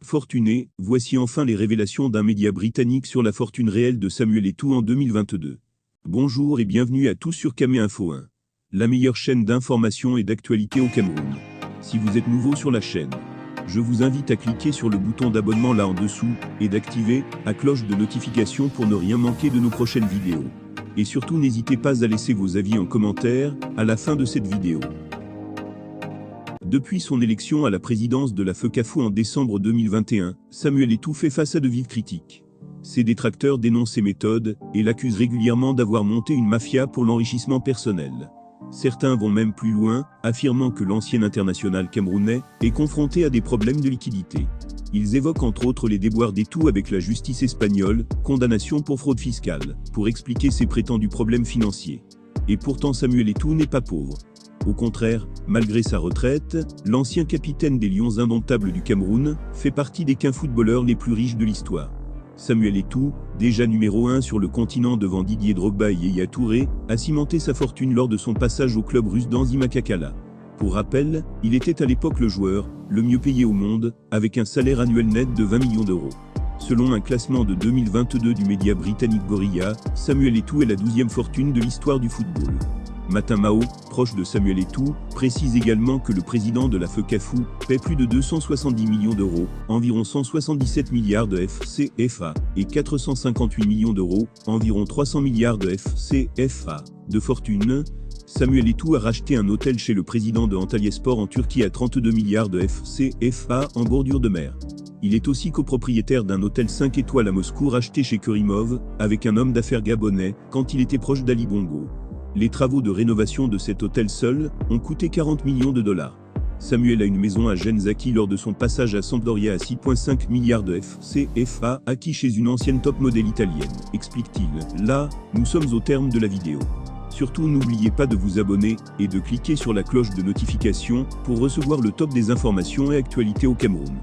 Fortuné, voici enfin les révélations d'un média britannique sur la fortune réelle de Samuel Eto'o en 2022. Bonjour et bienvenue à tous sur Camé Info 1, la meilleure chaîne d'information et d'actualité au Cameroun. Si vous êtes nouveau sur la chaîne, je vous invite à cliquer sur le bouton d'abonnement là en dessous et d'activer la cloche de notification pour ne rien manquer de nos prochaines vidéos. Et surtout n'hésitez pas à laisser vos avis en commentaire à la fin de cette vidéo. Depuis son élection à la présidence de la FECAFO en décembre 2021, Samuel Eto'o fait face à de vives critiques. Ses détracteurs dénoncent ses méthodes et l'accusent régulièrement d'avoir monté une mafia pour l'enrichissement personnel. Certains vont même plus loin, affirmant que l'ancien international camerounais est confronté à des problèmes de liquidité. Ils évoquent entre autres les déboires d'Eto'o avec la justice espagnole, condamnation pour fraude fiscale, pour expliquer ses prétendus problèmes financiers. Et pourtant Samuel Eto'o n'est pas pauvre. Au contraire, malgré sa retraite, l'ancien capitaine des Lions indomptables du Cameroun fait partie des 15 footballeurs les plus riches de l'histoire. Samuel Eto'o, déjà numéro 1 sur le continent devant Didier Drogba et Yaya Touré, a cimenté sa fortune lors de son passage au club russe d'Anzhi Makakala. Pour rappel, il était à l'époque le joueur le mieux payé au monde, avec un salaire annuel net de 20 millions d'euros. Selon un classement de 2022 du média britannique Gorilla, Samuel Eto'o est la 12e fortune de l'histoire du football. Matin Mao, proche de Samuel Eto'o, précise également que le président de la FECAFO paie plus de 270 millions d'euros, environ 177 milliards de FCFA, et 458 millions d'euros, environ 300 milliards de FCFA, de fortune. Samuel Eto'o a racheté un hôtel chez le président de Antalyaspor en Turquie à 32 milliards de FCFA en bordure de mer. Il est aussi copropriétaire d'un hôtel 5 étoiles à Moscou racheté chez Kurimov, avec un homme d'affaires gabonais, quand il était proche d'Ali Bongo. Les travaux de rénovation de cet hôtel seul ont coûté 40 millions de dollars. Samuel a une maison à Genzaki lors de son passage à Sampdoria à 6,5 milliards de FCFA acquis chez une ancienne top modèle italienne, explique-t-il. Là, nous sommes au terme de la vidéo. Surtout n'oubliez pas de vous abonner et de cliquer sur la cloche de notification pour recevoir le top des informations et actualités au Cameroun.